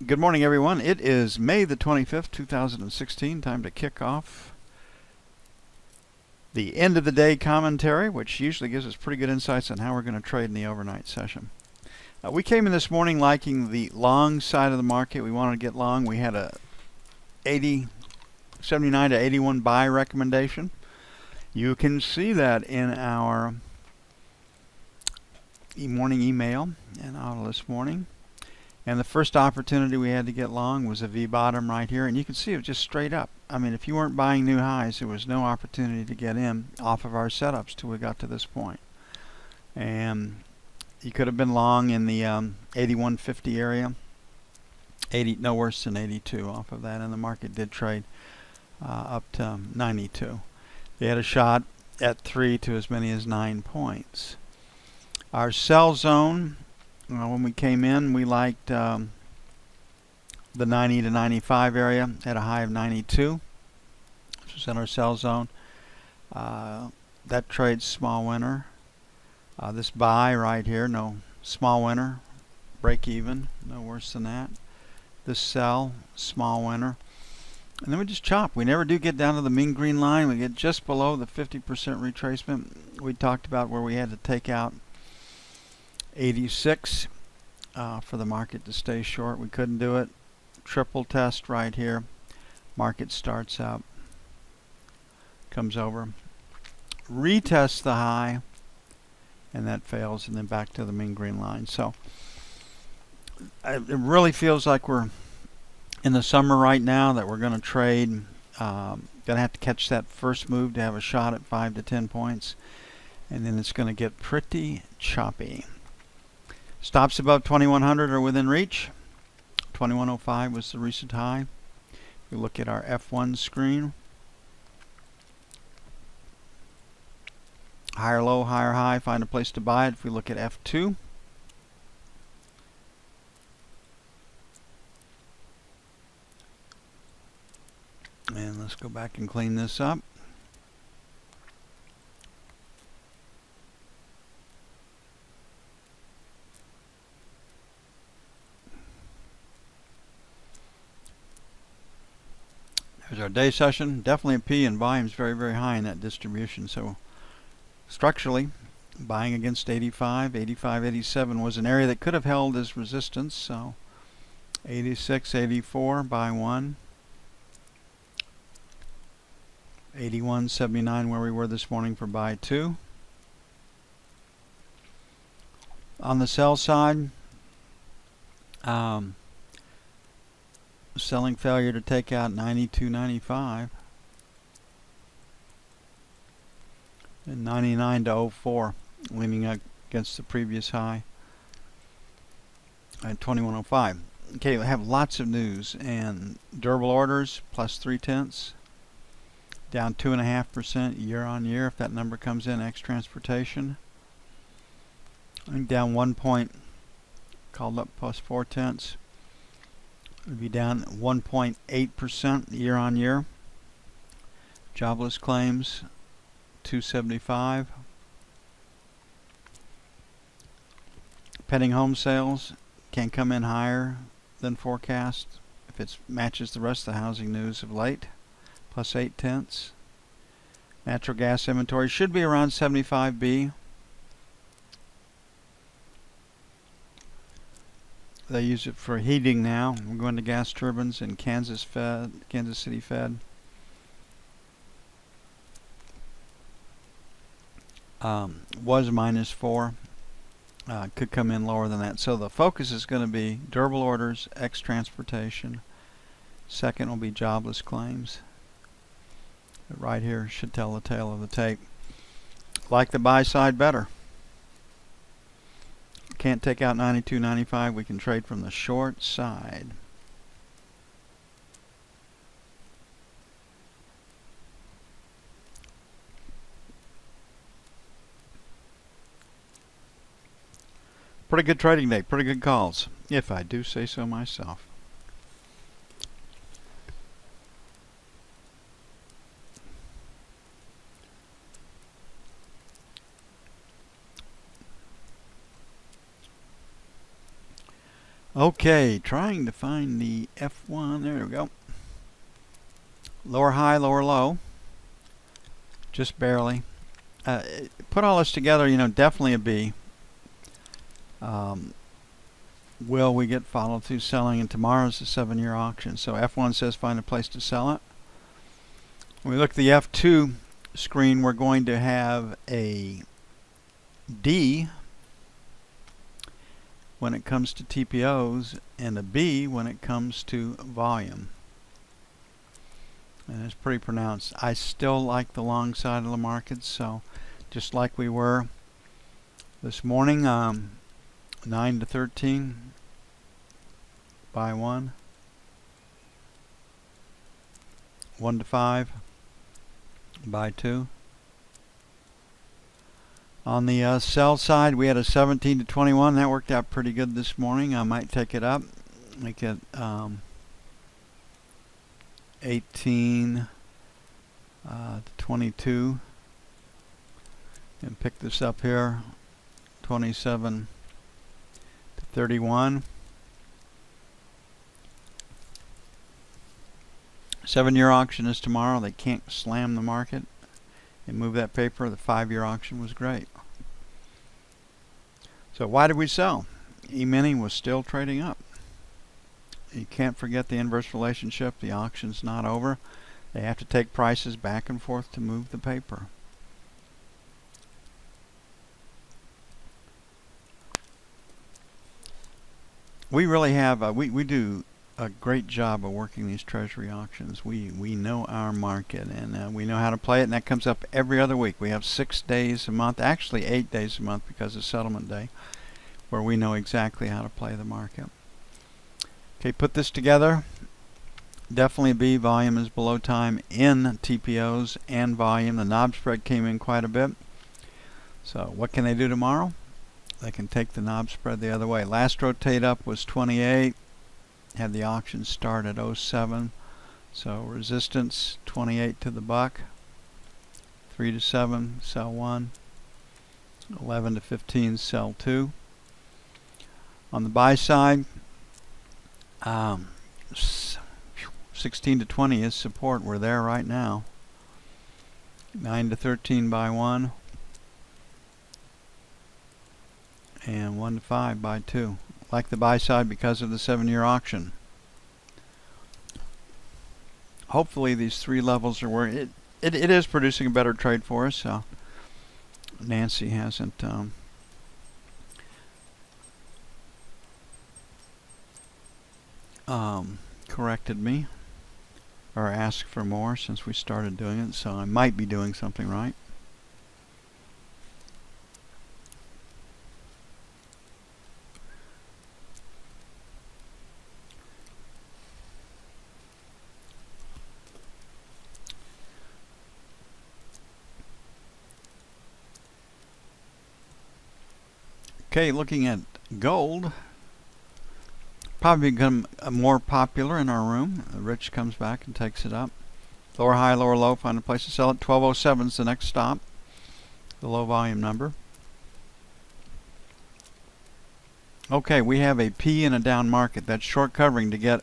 Good morning, everyone. It is May the 25th, 2016. Time to kick off the end of the day commentary, which usually gives us pretty good insights on how we're going to trade in the overnight session. We came in this morning liking the long side of the market. We wanted to get long. We had a 79 to 81 buy recommendation. You can see that in our morning email and out this morning. And the first opportunity we had to get long was a V bottom right here, and you can see it just straight up. I mean, if you weren't buying new highs, there was no opportunity to get in off of our setups till we got to this point. And you could have been long in the 81.50 area, no worse than 82 off of that, and the market did trade up to 92. They had a shot at 3 to as many as 9 points. Our sell zone, when we came in, we liked the 90 to 95 area at a high of 92. This was in our sell zone. That trades small winner. This buy right here, no small winner, break even, no worse than that. This sell, small winner. And then we just chop. We never do get down to the mean green line. We get just below the 50% retracement. We talked about where we had to take out 86 for the market to stay short. We couldn't do it. Triple test right here. Market starts up, comes over, retests the high, and that fails, and then back to the mean green line. So it really feels like we're in the summer right now, that we're going to trade. Going to have to catch that first move to have a shot at 5 to 10 points, and then it's going to get pretty choppy. Stops above 2100 are within reach. 2105 was the recent high. We look at our F1 screen. Higher low, higher high, find a place to buy it. If we look at F2, and let's go back and clean this up. There's our day session. Definitely a P, and volume's very, very high in that distribution. So structurally, buying against 85, 85, 87 was an area that could have held as resistance. So 86, 84, buy 1. 81, 79 where we were this morning for buy 2. On the sell side, selling failure to take out 92.95 and 99 to 04, leaning up against the previous high at 2105. Okay, we have lots of news, and durable orders plus 0.3, down 2.5% year on year if that number comes in, ex transportation. I think down 1 point, called up plus 0.4. Would be down 1.8% year on year. Jobless claims 275. Pending home sales can come in higher than forecast if it matches the rest of the housing news of late, plus 0.8. Natural gas inventory should be around 75B. They use it for heating now. We're going to gas turbines in Kansas City Fed. Was -4. Could come in lower than that. So the focus is going to be durable orders, ex transportation. Second will be jobless claims. But right here should tell the tale of the tape. Like the buy side better. Can't take out 92.95. We can trade from the short side. Pretty good trading day. Pretty good calls, if I do say so myself. Okay, trying to find the F1. There we go. Lower high, lower low. Just barely. Put all this together, definitely a B. Will we get follow through selling? And tomorrow's the 7-year auction. So F1 says find a place to sell it. When we look at the F2 screen, we're going to have a D when it comes to TPOs and a B when it comes to volume. And it's pretty pronounced. I still like the long side of the market, so just like we were this morning, 9 to 13, buy 1. 1 to 5, buy 2. On the sell side, we had a 17 to 21. That worked out pretty good this morning. I might take it up, make it 18 to 22, and pick this up here, 27 to 31. 7-year auction is tomorrow. They can't slam the market and move that paper. The 5-year auction was great. So why did we sell? E-mini was still trading up. You can't forget the inverse relationship. The auction's not over. They have to take prices back and forth to move the paper. We really have, we do a great job of working these treasury auctions. We know our market, and we know how to play it, and that comes up every other week. We have 6 days a month, actually 8 days a month because of settlement day, where we know exactly how to play the market. Okay, put this together. Definitely B. Volume is below time in TPOs and volume. The knob spread came in quite a bit. So what can they do tomorrow? They can take the knob spread the other way. Last rotate up was 28. Had the auction start at 07. So resistance 28 to the buck. 3 to 7, sell 1. 11 to 15, sell 2. On the buy side, 16 to 20 is support. We're there right now. 9 to 13, buy 1. And 1 to 5, buy 2. Like the buy side because of the 7-year auction. Hopefully these 3 levels are where it is producing a better trade for us. Nancy hasn't corrected me or asked for more since we started doing it, so I might be doing something right. Okay, looking at gold, probably become more popular in our room. Rich comes back and takes it up. Lower high, lower low, find a place to sell it. 1207 is the next stop, the low volume number. Okay, we have a P in a down market. That's short covering. To get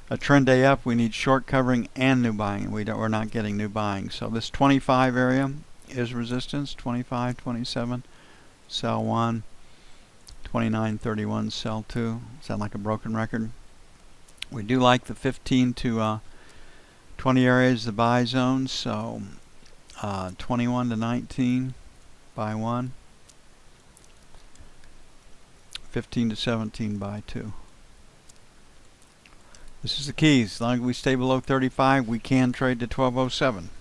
a trend day up, we need short covering and new buying. We're not getting new buying. So this 25 area is resistance. 25, 27, sell 1. 29, 31, sell 2. Sound like a broken record? We do like the 15 to 20 areas, the buy zone. So 21 to 19, buy 1. 15 to 17, buy 2. This is the key. As long as we stay below 35, we can trade to 1207.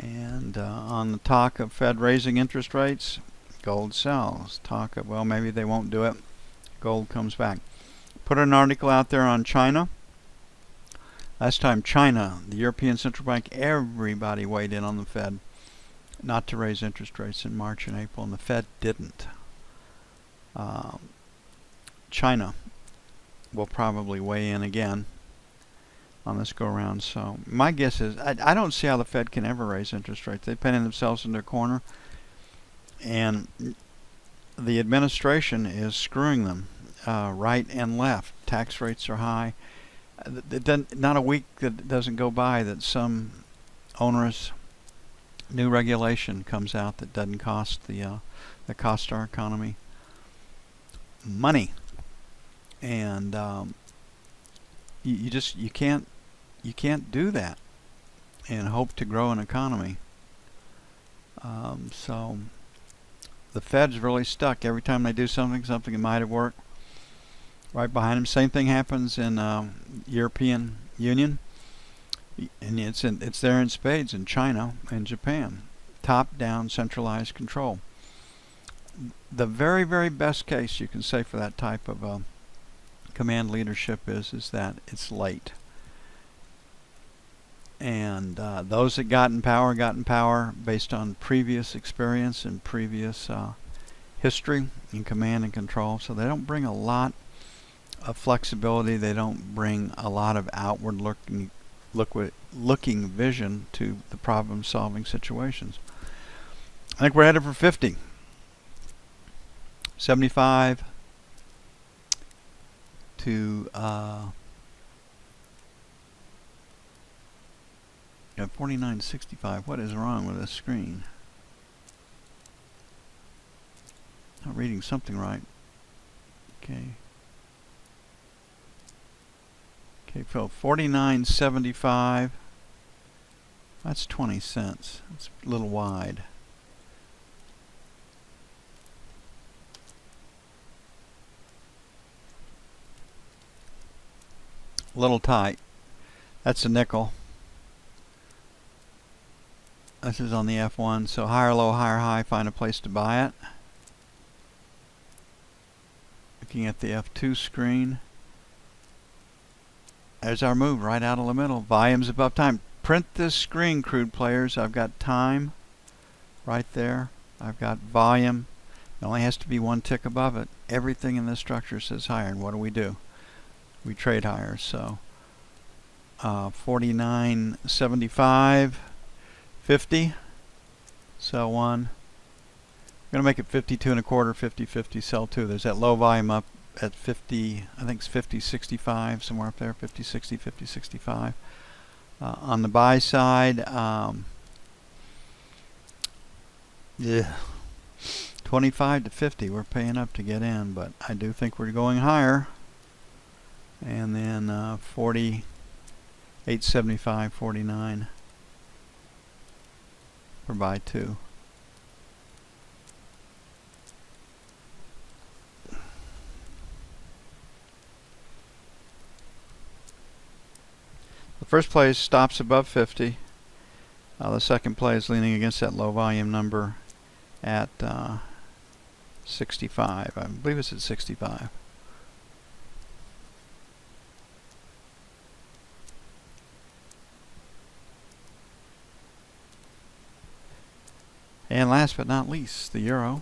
And on the talk of Fed raising interest rates, gold sells. Talk of, well, maybe they won't do it. Gold comes back. Put an article out there on China. Last time China, the European Central Bank, everybody weighed in on the Fed not to raise interest rates in March and April, and the Fed didn't. China will probably weigh in again on this go around. So my guess is I don't see how the Fed can ever raise interest rates. They've painted themselves in their corner, and the administration is screwing them. right and left. Tax rates are high. Not a week that doesn't go by that some onerous new regulation comes out that doesn't cost that cost our economy money. And you can't do that and hope to grow an economy. So the Fed's really stuck. Every time they do something that might have worked, right behind them. Same thing happens in European Union, and it's there in spades in China and Japan. Top-down centralized control. The very, very best case you can say for that type of command leadership is that it's late. And those that got in power based on previous experience and previous history in command and control. So they don't bring a lot of flexibility. They don't bring a lot of outward looking vision to the problem solving situations. I think we're headed for 50. 75 to 49.65. What is wrong with this screen? Not reading something right. Okay. Okay, Phil. 49.75. That's 20 cents. That's a little wide. A little tight. That's a nickel. This is on the F1, so higher low, higher high, find a place to buy it. Looking at the F2 screen. There's our move right out of the middle. Volume's above time. Print this screen, crude players. I've got time right there. I've got volume. It only has to be one tick above it. Everything in this structure says higher, and what do? We trade higher, so 49.75, 50, sell one. I'm going to make it 52 and a quarter, 50, sell two. There's that low volume up at 50, I think it's 50.65, somewhere up there, 50.60, 50.65. On the buy side, 25 to 50, we're paying up to get in, but I do think we're going higher. And then 48.75, 49 for buy two. The first play stops above 50. The second play is leaning against that low volume number at 65. I believe it's at 65. And last but not least, the euro.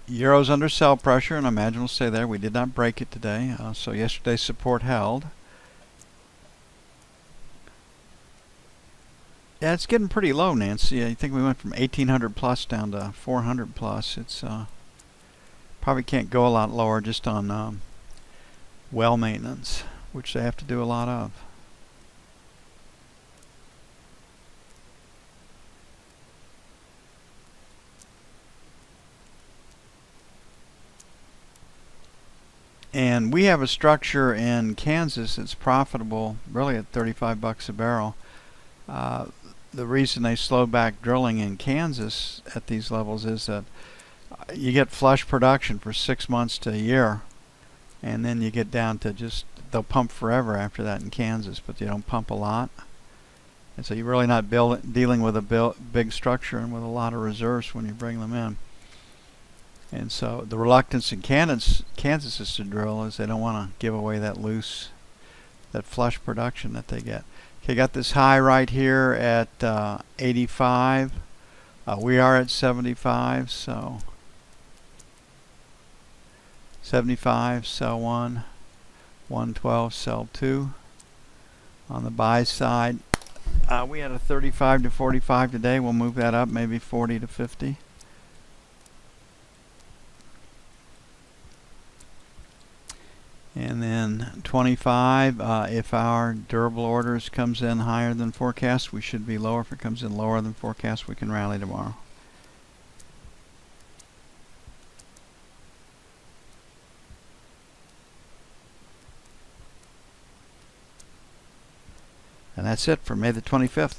Euro's under sell pressure, and I imagine we'll stay there. We did not break it today, so yesterday's support held. Yeah, it's getting pretty low, Nancy. I think we went from 1800 plus down to 400 plus. It's probably can't go a lot lower just on well maintenance, which they have to do a lot of. And we have a structure in Kansas that's profitable, really at 35 bucks a barrel. The reason they slow back drilling in Kansas at these levels is that you get flush production for 6 months to a year, and then you get down to just, they'll pump forever after that in Kansas, but they don't pump a lot. And so you're really not dealing with a big structure and with a lot of reserves when you bring them in. And so the reluctance in Kansas is to drill is they don't want to give away that flush production that they get. Okay, got this high right here at 85. We are at 75, so 75, sell 1. 112, sell 2. On the buy side, we had a 35 to 45 today. We'll move that up, maybe 40 to 50. And then 25, if our durable orders comes in higher than forecast, we should be lower. If it comes in lower than forecast, we can rally tomorrow. And that's it for May the 25th,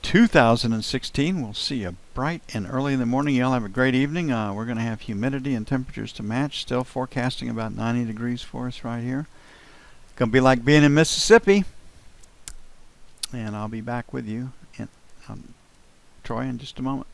2016. We'll see you bright and early in the morning. Y'all have a great evening. We're going to have humidity and temperatures to match. Still forecasting about 90 degrees for us right here. Going to be like being in Mississippi. And I'll be back with you, Troy, in just a moment.